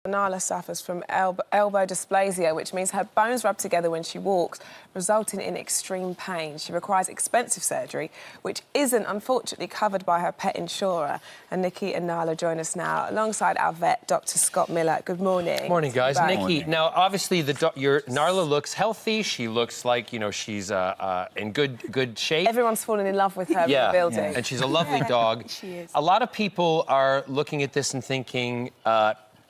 Nala suffers from elbow dysplasia, which means her bones rub together when she walks, resulting in extreme pain. She requires expensive surgery, which isn't, unfortunately, covered by her pet insurer. And Nicki and Nala join us now, alongside our vet, Dr Scott Miller. Good morning. Morning, guys. Right. Nicki, Morning. now, obviously, Nala looks healthy. She looks like, you know, she's in good shape. Everyone's fallen in love with her in the building. Yeah. And she's a lovely dog. She is. A lot of people are looking at this and thinking,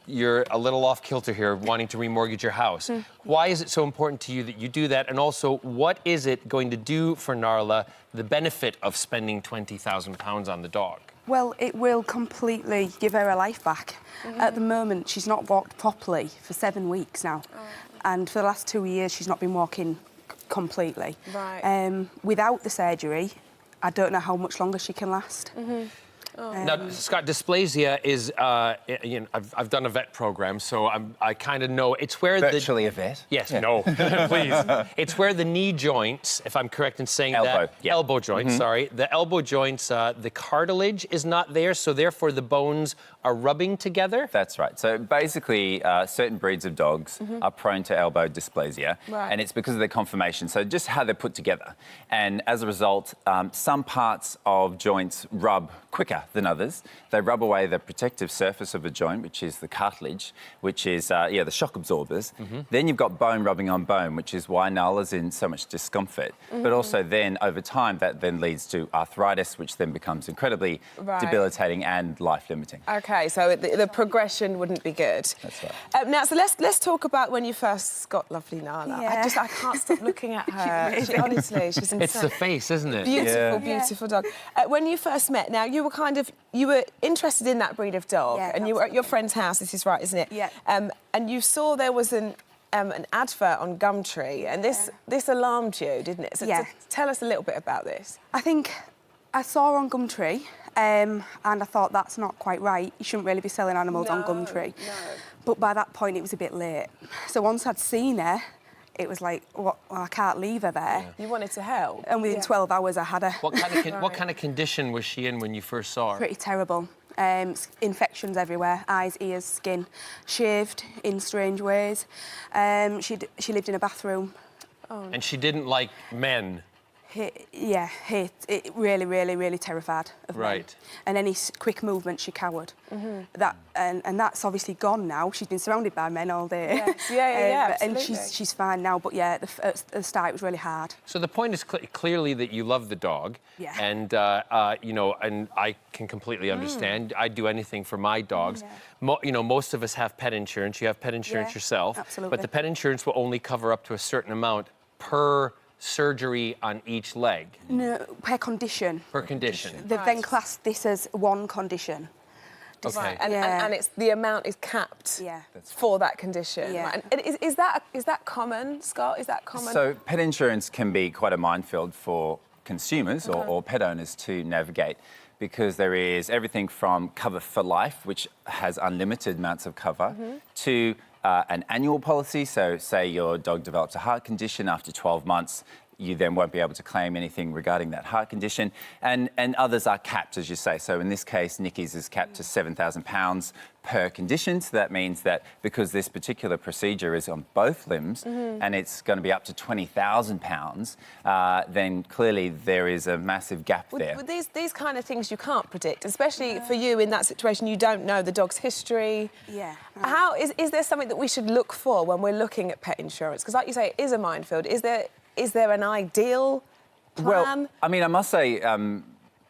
you're a little off-kilter here, wanting to remortgage your house. Why is it so important to you that you do that? And also, what is it going to do for Nala, the benefit of spending £20,000 on the dog? Well, it will completely give her life back. At the moment, she's not walked properly for 7 weeks now. And for the last 2 years, she's not been walking completely. Right. Without the surgery, I don't know how much longer she can last. Now, Scott, dysplasia is, you know, I've done a vet program, so I kind of know it's where Virtually a vet? Yes, no, please. It's where the knee joints, if I'm correct in saying Elbow, that. yeah. Elbow joints, sorry. The elbow joints, the cartilage is not there, so therefore the bones are rubbing together? That's right. So basically, certain breeds of dogs are prone to elbow dysplasia, Right. and it's because of their conformation, so just how they're put together. And as a result, some parts of joints rub quicker than others. They rub away the protective surface of a joint, which is the cartilage, which is, the shock absorbers. Then you've got bone rubbing on bone, which is why Nala's in so much discomfort. But also then, over time, that then leads to arthritis, which then becomes incredibly debilitating and life-limiting. OK, so the progression wouldn't be good. That's right. Now, so let's talk about when you first got lovely Nala. Yeah. I can't stop looking at her. Honestly, she's insane. It's the face, isn't it? Beautiful, Yeah. beautiful dog. When you first met, now you were interested in that breed of dog, Yeah, and you were at your friend's house. This is right, isn't it? Yeah. And you saw there was an advert on Gumtree, and this alarmed you, didn't it? So Yeah. tell us a little bit about this. I think I saw her on Gumtree, and I thought that's not quite right. You shouldn't really be selling animals on Gumtree. No. But by that point, it was a bit late. So once I'd seen her, it was like, well, I can't leave her there. You wanted to help. And within 12 hours, I had her. What kind of condition was she in when you first saw her? Pretty terrible. Infections everywhere, eyes, ears, skin, shaved in strange ways. She lived in a bathroom. And she didn't like men. Really, really, really terrified of men. Right. And any quick movement, she cowered. And that's obviously gone now. She's been surrounded by men all day. Yes. Yeah, and absolutely. she's fine now. But yeah, at the start it was really hard. So the point is clearly that you love the dog. Yeah. And, you know, and I can completely understand. I'd do anything for my dogs. You know, most of us have pet insurance. You have pet insurance Yeah, yourself. absolutely. But the pet insurance will only cover up to a certain amount per surgery on each leg. No, per condition. Per condition. They've then classed this as one condition. Okay. Right. And Yeah. it's the amount is capped Yeah. for that condition. Yeah. Right. And is that common, Scott? Is that common? So pet insurance can be quite a minefield for consumers or pet owners to navigate, because there is everything from cover for life, which has unlimited amounts of cover, to an annual policy. So say your dog develops a heart condition after 12 months, you then won't be able to claim anything regarding that heart condition. And others are capped, as you say. So in this case, Nicki's is capped to £7,000 per condition. So that means that because this particular procedure is on both limbs and it's going to be up to £20,000, then clearly there is a massive gap there. But these kind of things you can't predict, especially for you in that situation. You don't know the dog's history. Yeah. How is there something that we should look for when we're looking at pet insurance? Because, like you say, it is a minefield. Is there an ideal plan? Well, I mean, I must say,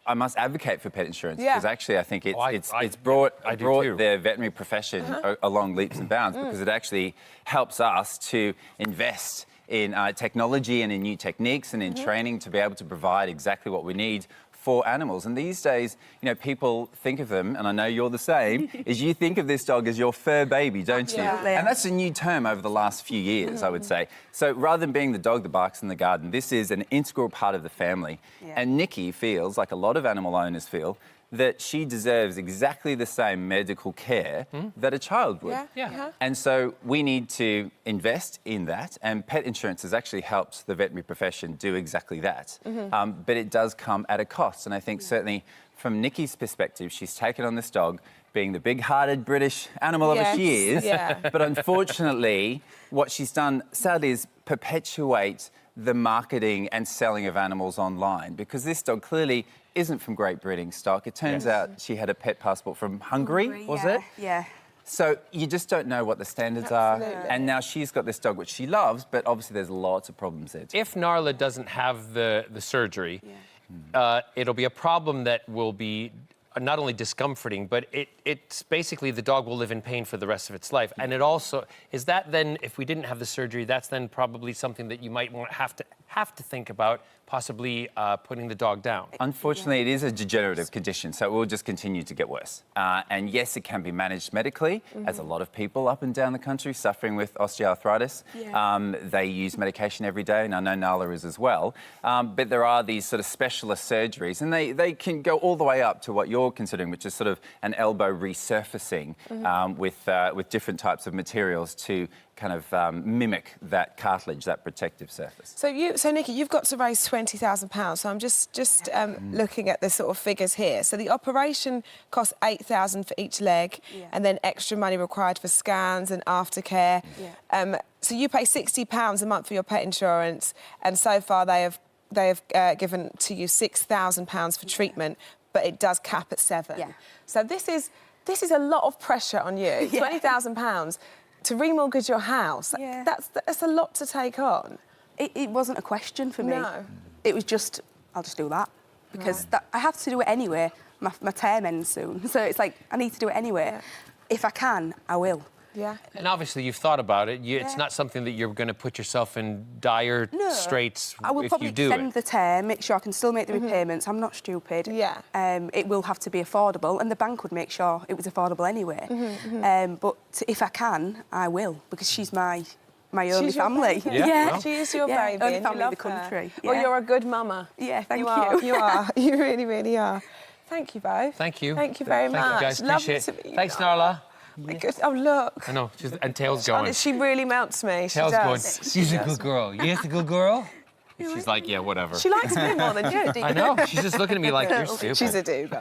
I must advocate for pet insurance, because actually I think it's brought the veterinary profession along leaps and bounds, because it actually helps us to invest in technology and in new techniques and in training to be able to provide exactly what we need for animals. And these days, you know, people think of them, and I know you're the same, is you think of this dog as your fur baby, don't you? Absolutely. And that's a new term over the last few years, I would say. So rather than being the dog that barks in the garden, this is an integral part of the family. Yeah. And Nicki feels, like a lot of animal owners feel, that she deserves exactly the same medical care that a child would. Yeah. And so we need to invest in that, and pet insurance has actually helped the veterinary profession do exactly that. But it does come at a cost, and I think certainly from Nicki's perspective, she's taken on this dog, being the big-hearted British animal lover she is. But unfortunately, what she's done, sadly, is perpetuate the marketing and selling of animals online, because this dog clearly isn't from great breeding stock. It turns out she had a pet passport from Hungary, was it? Yeah. So you just don't know what the standards are. And now she's got this dog, which she loves, but obviously there's lots of problems there too. If Narla doesn't have the surgery, it'll be a problem that will be not only discomforting, but it's basically the dog will live in pain for the rest of its life. And it also, is that then, if we didn't have the surgery, that's then probably something that you might have to think about, possibly putting the dog down? Unfortunately, it is a degenerative condition, so it will just continue to get worse. And yes, it can be managed medically, as a lot of people up and down the country suffering with osteoarthritis. They use medication every day, and I know Nala is as well. But there are these sort of specialist surgeries, and they can go all the way up to what you're considering, which is sort of an elbow resurfacing with different types of materials to kind of mimic that cartilage, that protective surface. So Nicki, you've got to raise £20,000. So I'm just looking at the sort of figures here. So the operation costs £8,000 for each leg, and then extra money required for scans and aftercare. So you pay £60 a month for your pet insurance, and so far they have given to you £6,000 for treatment, but it does cap at £7,000. So this is a lot of pressure on you. £20,000 to remortgage your house. That's a lot to take on. It wasn't a question for me. No. It was just, I'll just do that. Because I have to do it anyway. My term ends soon. So it's like, I need to do it anyway. If I can, I will. And obviously you've thought about it. It's not something that you're going to put yourself in dire straits I will if probably you do extend it. the term, make sure I can still make the repayments. I'm not stupid. It will have to be affordable, and the bank would make sure it was affordable anyway. But if I can, I will, because she's my only family. She is your baby. Only and family you in love the country. Her. Well, you're a good mama. Thank you. You are. You really, really are. Thank you both. Thank you. Thank you very much. Thank you, guys. Lovely Appreciate to it. meet you. Thanks, Narla. Oh, look. I know. And Tail's going. She really melts me. She Tail's does. going. She's a good girl. Yes, a good girl? She's like, yeah, whatever. She likes me more than you. I know. She's just looking at me like, you're stupid. She's a dude.